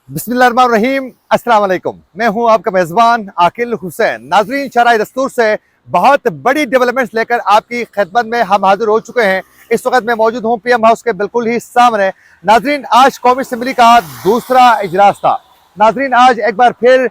बिस्मिल्लाहिर्रहमानिर्रहीम, अस्सलाम वालेकुम। मैं हूं आपका मेज़बान आकिल हुसैन। नाज़रीन, शरअ दस्तूर से बहुत बड़ी डेवलपमेंट्स लेकर आपकी खिदमत में हम हाजिर हो चुके हैं। इस वक्त मैं मौजूद हूं पीएम हाउस के बिल्कुल ही सामने। नाज़रीन, आज कौमी असम्बली का दूसरा इजलास था। नाज़रीन, आज एक बार फिर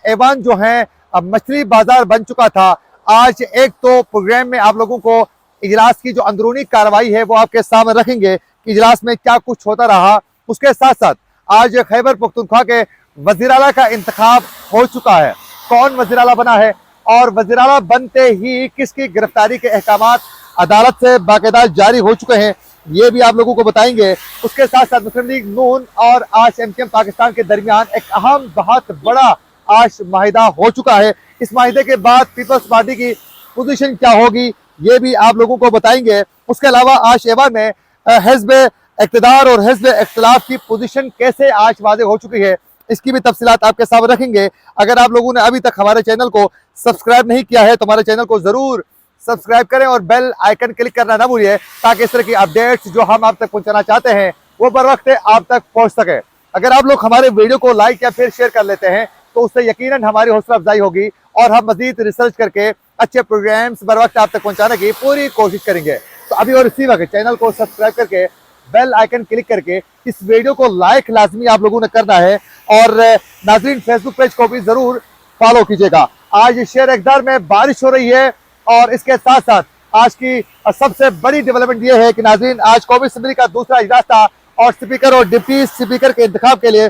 ऐवान जो है मछली बाजार बन चुका था। आज एक तो प्रोग्राम में आप लोगों को इजलास की जो अंदरूनी कार्रवाई है वो आपके सामने रखेंगे कि इजलास में क्या कुछ होता रहा। उसके साथ साथ आज खैबर पख्तूनख्वा के वज़ीर आला का इंतखाब हो चुका है। कौन वज़ीर आला बना है और वज़ीर आला बनते ही किसकी गिरफ्तारी के अहकामात अदालत से बाकायदा जारी हो चुके हैं, ये भी आप लोगों को बताएंगे। उसके साथ साथ मुस्लिम लीग नून और आज एमकेएम पाकिस्तान के दरमियान एक अहम बहुत बड़ा आज माहिदा हो चुका है। इस माहिदे के बाद पीपल्स पार्टी की पोजीशन क्या होगी, ये भी आप लोगों को बताएंगे। उसके अलावा आज ऐवान में हिज़्ब इक़्तिदार और हिज़्ब इख्तिलाफ की पोजीशन कैसे आज वाज़ेह हो चुकी है, इसकी भी तफसीलात आपके सामने रखेंगे। अगर आप लोगों ने अभी तक हमारे चैनल को सब्सक्राइब नहीं किया है तो हमारे चैनल को ज़रूर सब्सक्राइब करें और बेल आइकन क्लिक करना ना भूलिए, ताकि इस तरह की अपडेट्स जो हम आप तक पहुंचाना चाहते हैं वो बर वक्त आप तक पहुंच सके। अगर आप लोग हमारे वीडियो को लाइक या फिर शेयर कर लेते हैं तो उससे यकीनन हमारी हौसला अफजाई होगी और हम मजीद रिसर्च करके अच्छे प्रोग्राम्स बर वक्त आप तक पहुँचाने की पूरी कोशिश करेंगे। तो अभी और इसी वक्त चैनल को सब्सक्राइब करके बेल आइकन क्लिक करके इस वीडियो को लाइक लाजमी आप लोगों ने करना है और नाज़रीन फेसबुक पेज को भी जरूर फॉलो कीजिएगा। आज शेर इक़्तिदार में बारिश हो रही है और इसके साथ साथ आज की सबसे बड़ी डेवलपमेंट ये है कि नाज़रीन, आज कौमी असम्बली का दूसरा इजलास था और स्पीकर और डिप्टी स्पीकर के इंतखाब के लिए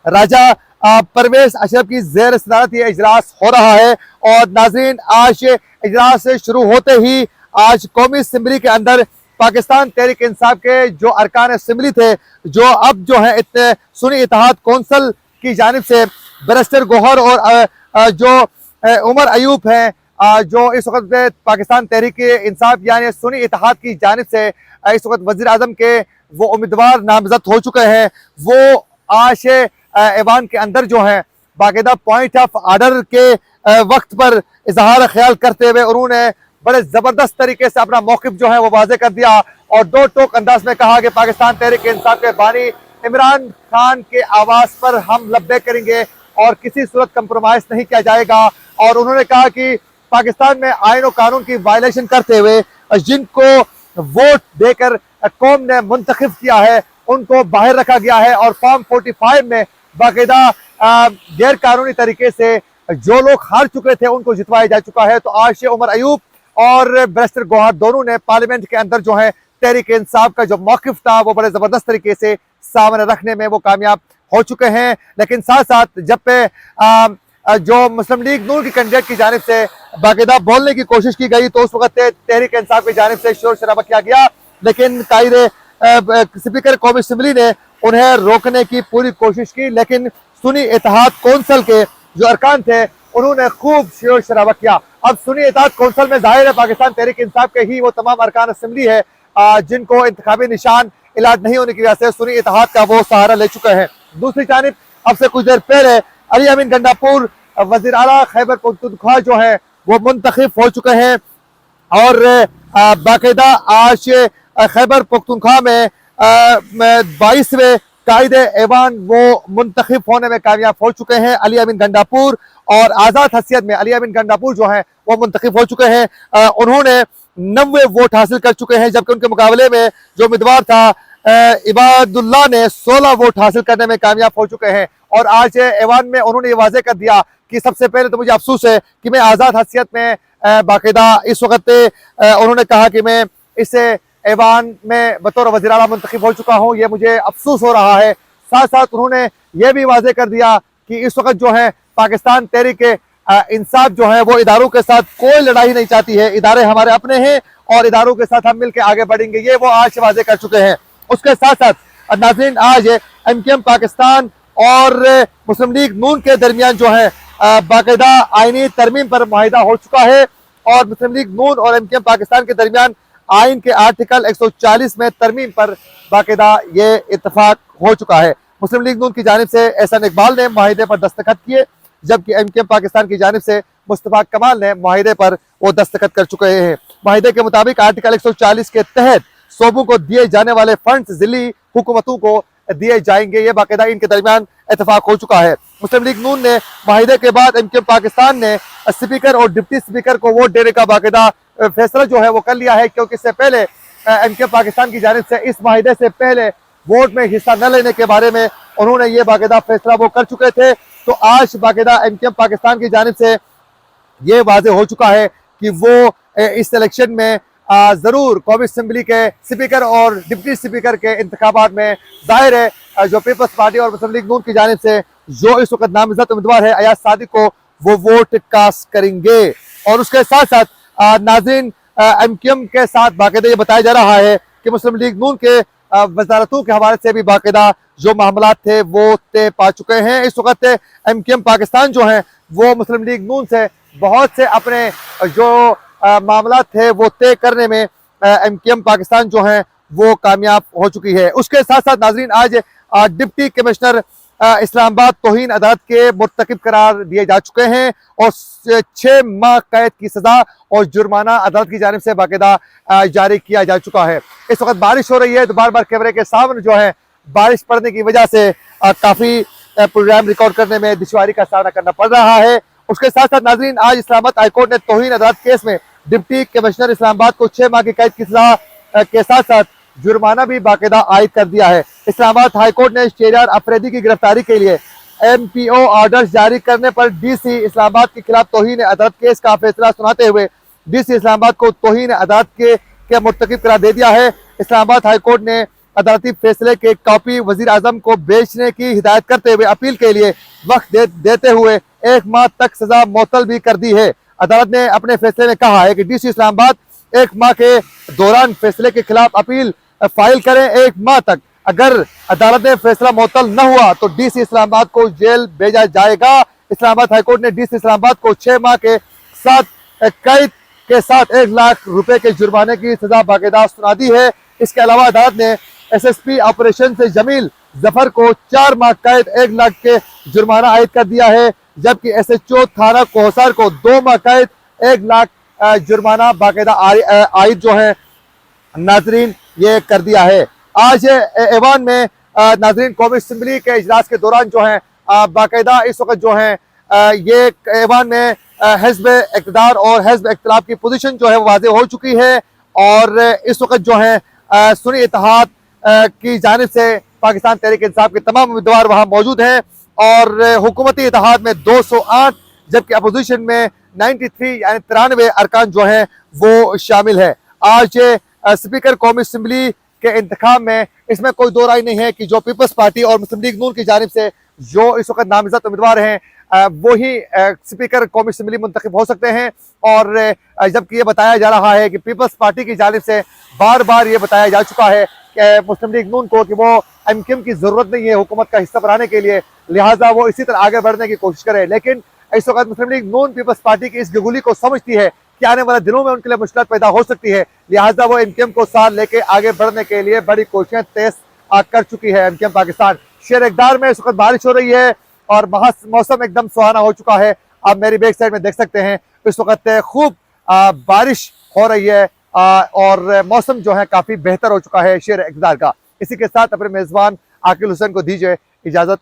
राजा परवेज अशरफ की ज़ेर सदारत ये इजलास हो रहा है। और नाज़रीन, आज इजलास शुरू होते ही आज कौमी असम्बली के अंदर पाकिस्तान तहरीक इंसाफ के जो अरकान असम्बली थे, जो अब जो है इतने सुन्नी इत्तेहाद कौंसिल की जानिब से बैरिस्टर गौहर और जो उमर अयूब हैं, जो इस वक्त पाकिस्तान तहरीक इंसाफ यानी सुन्नी इत्तेहाद की जानिब से इस वक्त वज़ीर आज़म के वो उम्मीदवार नामजद हो चुके हैं। वो आज ऐवान के अंदर जो है बाकायदा पॉइंट ऑफ आर्डर के वक्त पर इजहार ख्याल करते हुए उन्होंने बड़े जबरदस्त तरीके से अपना मौक़िफ़ जो है वो वाज़े कर दिया और दो टोक अंदाज में कहा कि पाकिस्तान तहरीक इंसाफ के बानी इमरान खान के आवाज़ पर हम लब्बे करेंगे और किसी सूरत कंप्रोमाइज़ नहीं किया जाएगा। और उन्होंने कहा कि पाकिस्तान में आईन और कानून की वायलेशन करते हुए जिनको वोट देकर कौम ने मुंतखब किया है उनको बाहर रखा गया है और फॉर्म 45 में बाकायदा गैर कानूनी तरीके से जो लोग हार चुके थे उनको जितवाया जा चुका है। तो आज उमर अयूब और बैरिस्टर गौहर दोनों ने पार्लियामेंट के अंदर जो है तहरीक इंसाफ का जो मौक़िफ़ था वो बड़े ज़बरदस्त तरीके से सामने रखने में वो कामयाब हो चुके हैं। लेकिन साथ साथ जब पे जो मुस्लिम लीग नून की कैंडिडेट की जानिब से बाकायदा बोलने की कोशिश की गई तो उस वक्त तहरीक इंसाफ की जानिब से शोर शराबा किया गया, लेकिन कायदे स्पीकर कौमी असम्बली ने उन्हें रोकने की पूरी कोशिश की। लेकिन सुन्नी इत्तेहाद कौंसिल के जो अरकान थे उन्होंने खूब शोर शराबा किया। अब सुन्नी इत्तेहाद कौंसिल में जाहिर है पाकिस्तान तहरीक इंसाफ के ही वो तमाम अरकान असम्बली है जिनको इंतखाबी निशान इलाज नहीं होने की वजह से सुन्नी इत्तेहाद का वो सहारा ले चुके हैं। दूसरी जानिब अब से कुछ देर पहले अली अमीन गंडापुर वज़ीर आला खैबर पख्तूनख्वा जो है वो मुंतखब हो चुके हैं और बाकायदा आज खैबर पख्तूनख्वा में 22वें कायदे ऐवान वो मुंतखब होने में कामयाब हो चुके हैं। अली अमीन गंडापुर और आज़ाद हैसियत में अली अमीन गंडापुर जो हैं वो मुंतखब हो चुके हैं। उन्होंने 90 वोट हासिल कर चुके हैं, जबकि उनके मुकाबले में जो उम्मीदवार था इबादुल्लाह ने 16 वोट हासिल करने में कामयाब हो चुके हैं। और आज ऐवान में उन्होंने ये वाज़ेह कर दिया कि सबसे पहले तो मुझे अफसोस है कि मैं आज़ाद हैसियत में बाकायदा इस वक्त उन्होंने कहा कि मैं इसे ऐवान में बतौर वज़ीर आला मुंतखब हो चुका हूँ, ये मुझे अफसोस हो रहा है। साथ साथ उन्होंने ये भी वाज़ेह कर दिया कि इस वक्त जो है पाकिस्तान तहरीक इंसाफ जो है वो इदारों के साथ कोई लड़ाई नहीं चाहती है, इदारे हमारे अपने हैं और इदारों के साथ हम मिलकर आगे बढ़ेंगे, ये वो आज वाज़ेह कर चुके हैं। उसके साथ साथ नाज़रीन, आज एमकेएम पाकिस्तान और मुस्लिम लीग नून के दरमियान जो है बाकायदा आईनी तरमीम पर मुआहिदा हो चुका है और मुस्लिम लीग नून और एमकेएम पाकिस्तान के दरमियान आइन के आर्टिकल 140 में तरमीम पर बाकायदा ये इत्तफाक हो चुका है। मुस्लिम लीग नून की जानिब से एहसान इकबाल ने मुआहिदे पर दस्तखत किए, जबकि एमकेएम पाकिस्तान की जानिब से मुस्तफा कमाल ने मुआहिदे पर वो दस्तखत कर चुके हैं। मुआहिदे के मुताबिक आर्टिकल 140 के तहत सूबों को दिए जाने वाले फंड्स जिली हुकूमतों को दिए जाएंगे। ये बाकायदा इनके दरमियान इतफाक हो चुका है। मुस्लिम लीग नून ने माहिदे के बाद एमक्यूएम पाकिस्तान ने स्पीकर और डिप्टी स्पीकर को वोट देने का बाकायदा फैसला जो है वो कर लिया है, क्योंकि इससे पहले एमक्यूएम पाकिस्तान की जानिब से इस माहिदे से पहले वोट में हिस्सा न लेने के बारे में उन्होंने ये बाकायदा फैसला वो कर चुके थे। तो आज बाकायदा एमक्यूएम पाकिस्तान की जानिब से ये वाज़ेह हो चुका है कि वो इस इलेक्शन में जरूर कौमी असम्बली के स्पीकर और डिप्टी स्पीकर के इंतखाबात में जाहिर है जो पीपल्स पार्टी और मुस्लिम लीग नून की जानिब से जो इस वक्त नामजद उम्मीदवार है अयाज सादिक को वो वोट कास्ट करेंगे। और उसके साथ साथ नाज़रीन एमक्यूएम के साथ बाकायदा ये बताया जा रहा है कि मुस्लिम लीग नून के वजारतों के हवाले से भी बाकायदा जो मामला थे वो तय पा चुके हैं। इस वक्त एमक्यूएम पाकिस्तान जो है वो मुस्लिम लीग नून से बहुत से अपने जो मामला थे वो तय करने में एमक्यूएम पाकिस्तान जो है वो कामयाब हो चुकी है। उसके साथ साथ नाजरीन आज डिप्टी कमिश्नर इस्लामाबाद तौहीन अदालत के मुर्तकिब करार दिए जा चुके हैं और 6 माह कैद की सजा और जुर्माना अदालत की जानिब से बाकायदा जारी किया जा चुका है। इस वक्त बारिश हो रही है तो बार बार कैमरे के सामने जो है बारिश पड़ने की वजह से काफ़ी प्रोग्राम रिकॉर्ड करने में दुश्वारी का सामना करना पड़ रहा है। उसके साथ साथ नाजरीन आज इस्लामाबाद हाईकोर्ट ने तौहीन अदालत केस में डिप्टी कमिश्नर इस्लामाबाद को 6 माह की कैद की सजा के साथ साथ जुर्माना भी बाकायदा आयद कर दिया है। इस्लामाबाद हाईकोर्ट ने शहरयार अफरीदी की गिरफ्तारी के लिए MPO ऑर्डर जारी करने पर DC इस्लामाबाद के खिलाफ तौहीन अदालत केस का फैसला सुनाते हुए DC इस्लामाबाद को तौहीन अदालत के मुर्तकिब करार दे दिया है। इस्लामाबाद हाईकोर्ट ने अदालती फैसले के कॉपी वजीर आजम को बेचने की हिदायत करते हुए अपील के लिए वक्त देते हुए 1 माह तक सजा मुअत्तल भी कर दी है। अदालत ने अपने फैसले में कहा है कि DC इस्लामाबाद 1 माह के दौरान फैसले के खिलाफ अपील फाइल करें 1 माह तक। अगर अदालत ने फैसला मुअत्तल न हुआ तो DC इस्लामाबाद को जेल भेजा जाएगा। इस्लामाबाद हाईकोर्ट ने DC इस्लामाबाद को 6 माह के साथ कैद के साथ 1 लाख रुपए के जुर्माने की सजा बाकायदा सुना दी है। इसके अलावा अदालत ने SSP ऑपरेशन से जमील जफर को 4 माह कैद 1 लाख के जुर्माना आयद कर दिया है, जबकि SHO थाना कोहसार को 2 माह कैद 1 लाख जुर्माना बाकायदा आयद जो है नाजरीन ये कर दिया है। आज ऐवान में नाजरीन कौमी असम्बली के इजलास के दौरान जो है बाकायदा इस वक्त जो है ये ऐवान में हिज़्ब इक़्तिदार और हिज़्ब इख्तिलाफ की पोजीशन जो है वाज़ेह हो चुकी है और इस वक्त जो है सुन्नी इत्तेहाद की जानिब से पाकिस्तान तहरीक इंसाफ के तमाम उम्मीदवार वहाँ मौजूद हैं और हुकूमती इत्तेहाद में 208 जबकि अपोजिशन में 93 यानी 93 अरकान जो हैं वो शामिल है। आज स्पीकर कौमी असम्बली के इंतखाब में इसमें कोई दो राय नहीं है कि जो पीपल्स पार्टी और मुस्लिम लीग नून की जानिब से जो इस वक्त नामजद उम्मीदवार हैं वो ही स्पीकर कौमी असम्बली मुंतखब हो सकते हैं। और जबकि ये बताया जा रहा है कि पीपल्स पार्टी की जानिब से बार बार ये बताया जा चुका है कि मुस्लिम लीग नून को कि वो एमक्यूएम की ज़रूरत नहीं है हुकूमत का हिस्सा बनाने के लिए, लिहाजा वो इसी तरह आगे बढ़ने की कोशिश करे। लेकिन इस वक्त मुस्लिम लीग नून पीपल्स पार्टी की इस गुगली को समझती है कि आने वाले दिनों में उनके लिए मुश्किल पैदा हो सकती है, लिहाजा वो एमक्यूएम को साथ लेके आगे बढ़ने के लिए बड़ी कोशिशें तेज कर चुकी है एमक्यूएम पाकिस्तान। शेर इक़्तिदार में इस वक्त बारिश हो रही है और मौसम एकदम सुहाना हो चुका है। आप मेरी बैक साइड में देख सकते हैं इस वक्त खूब बारिश हो रही है और मौसम जो है काफ़ी बेहतर हो चुका है शेर इक़्तिदार का। इसी के साथ अपने मेज़बान आकिल हुसैन को दीजिए इजाज़त।